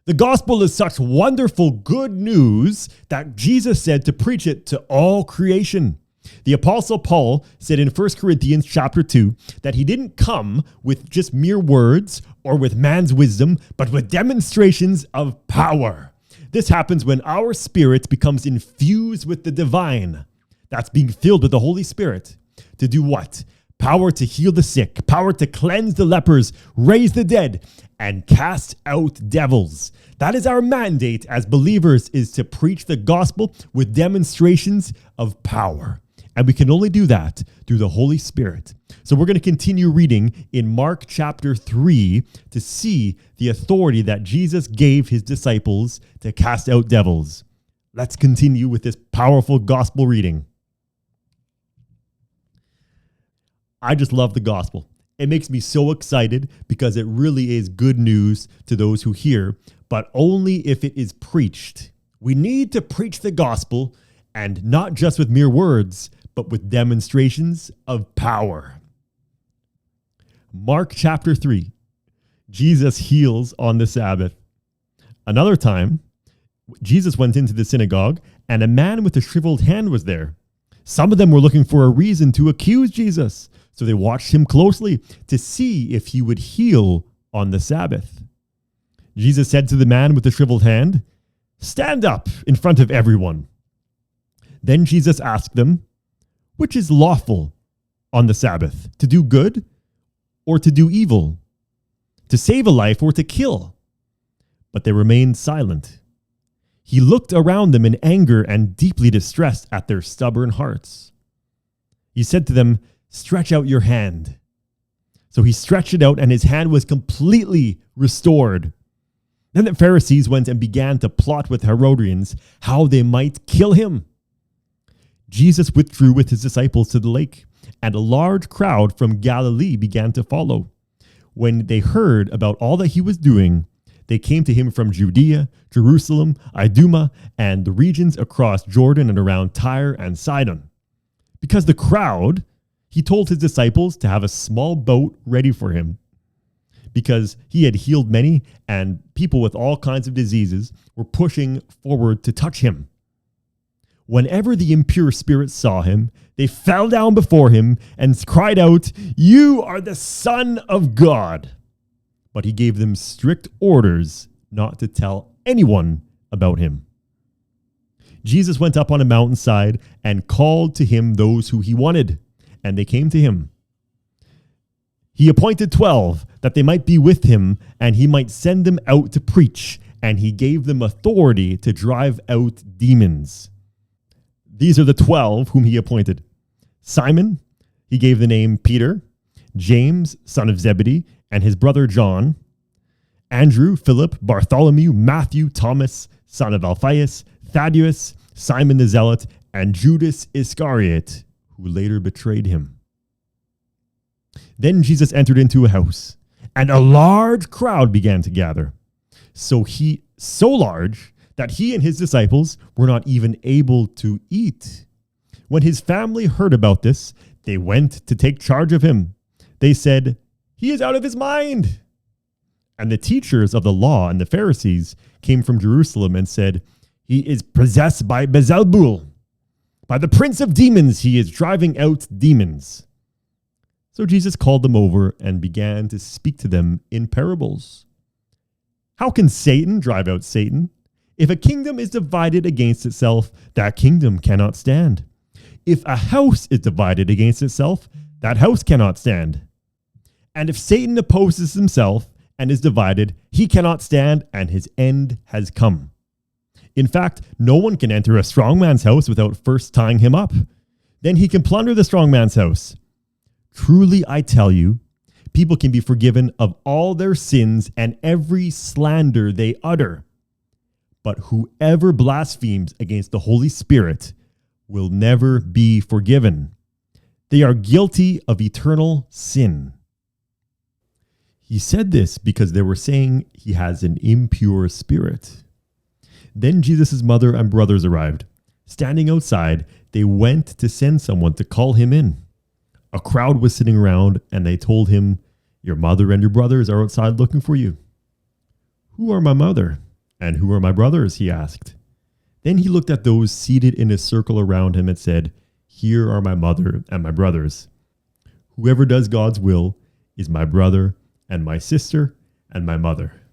The gospel is such wonderful good news that Jesus said to preach it to all creation. The Apostle Paul said in 1 Corinthians chapter 2 that he didn't come with just mere words or with man's wisdom, but with demonstrations of power. This happens when our spirit becomes infused with the divine. That's being filled with the Holy Spirit. To do what? Power to heal the sick, power to cleanse the lepers, raise the dead, and cast out devils. That is our mandate as believers, is to preach the gospel with demonstrations of power. And we can only do that through the Holy Spirit. So we're going to continue reading in Mark chapter 3 to see the authority that Jesus gave his disciples to cast out devils. Let's continue with this powerful gospel reading. I just love the gospel. It makes me so excited because it really is good news to those who hear, but only if it is preached. We need to preach the gospel, and not just with mere words, but with demonstrations of power. Mark chapter 3. Jesus heals on the Sabbath. Another time, Jesus went into the synagogue, and a man with a shriveled hand was there. Some of them were looking for a reason to accuse Jesus, so they watched him closely to see if he would heal on the Sabbath. Jesus said to the man with the shriveled hand, "Stand up in front of everyone." Then Jesus asked them, "Which is lawful on the Sabbath, to do good or to do evil, to save a life or to kill?" But they remained silent. He looked around them in anger and deeply distressed at their stubborn hearts. He said to them, "Stretch out your hand." So he stretched it out, and his hand was completely restored. Then the Pharisees went and began to plot with Herodians how they might kill him. Jesus withdrew with his disciples to the lake, and a large crowd from Galilee began to follow. When they heard about all that he was doing, they came to him from Judea, Jerusalem, Idumea, and the regions across Jordan and around Tyre and Sidon. Because the crowd, he told his disciples to have a small boat ready for him, because he had healed many, and people with all kinds of diseases were pushing forward to touch him. Whenever the impure spirits saw him, they fell down before him and cried out, "You are the Son of God." But he gave them strict orders not to tell anyone about him. Jesus went up on a mountainside and called to him those who he wanted, and they came to him. He appointed 12 that they might be with him, and he might send them out to preach, and he gave them authority to drive out demons. These are the 12 whom he appointed. Simon, he gave the name Peter, James, son of Zebedee, and his brother John, Andrew, Philip, Bartholomew, Matthew, Thomas, son of Alphaeus, Thaddeus, Simon the Zealot, and Judas Iscariot, who later betrayed him. Then Jesus entered into a house, and a large crowd began to gather. So large that he and his disciples were not even able to eat. When his family heard about this, they went to take charge of him. They said, "He is out of his mind." And the teachers of the law and the Pharisees came from Jerusalem and said, "He is possessed by Beelzebul. By the prince of demons, he is driving out demons." So Jesus called them over and began to speak to them in parables. "How can Satan drive out Satan? If a kingdom is divided against itself, that kingdom cannot stand. If a house is divided against itself, that house cannot stand. And if Satan opposes himself and is divided, he cannot stand, and his end has come. In fact, no one can enter a strong man's house without first tying him up. Then he can plunder the strong man's house. Truly, I tell you, people can be forgiven of all their sins and every slander they utter. But whoever blasphemes against the Holy Spirit will never be forgiven. They are guilty of eternal sin." He said this because they were saying he has an impure spirit. Then Jesus' mother and brothers arrived. Standing outside, they went to send someone to call him in. A crowd was sitting around, and they told him, "Your mother and your brothers are outside looking for you." "Who are my mother And who are my brothers? He asked. Then he looked at those seated in a circle around him and said, Here are my mother and my brothers. Whoever does God's will is my brother and my sister and my mother.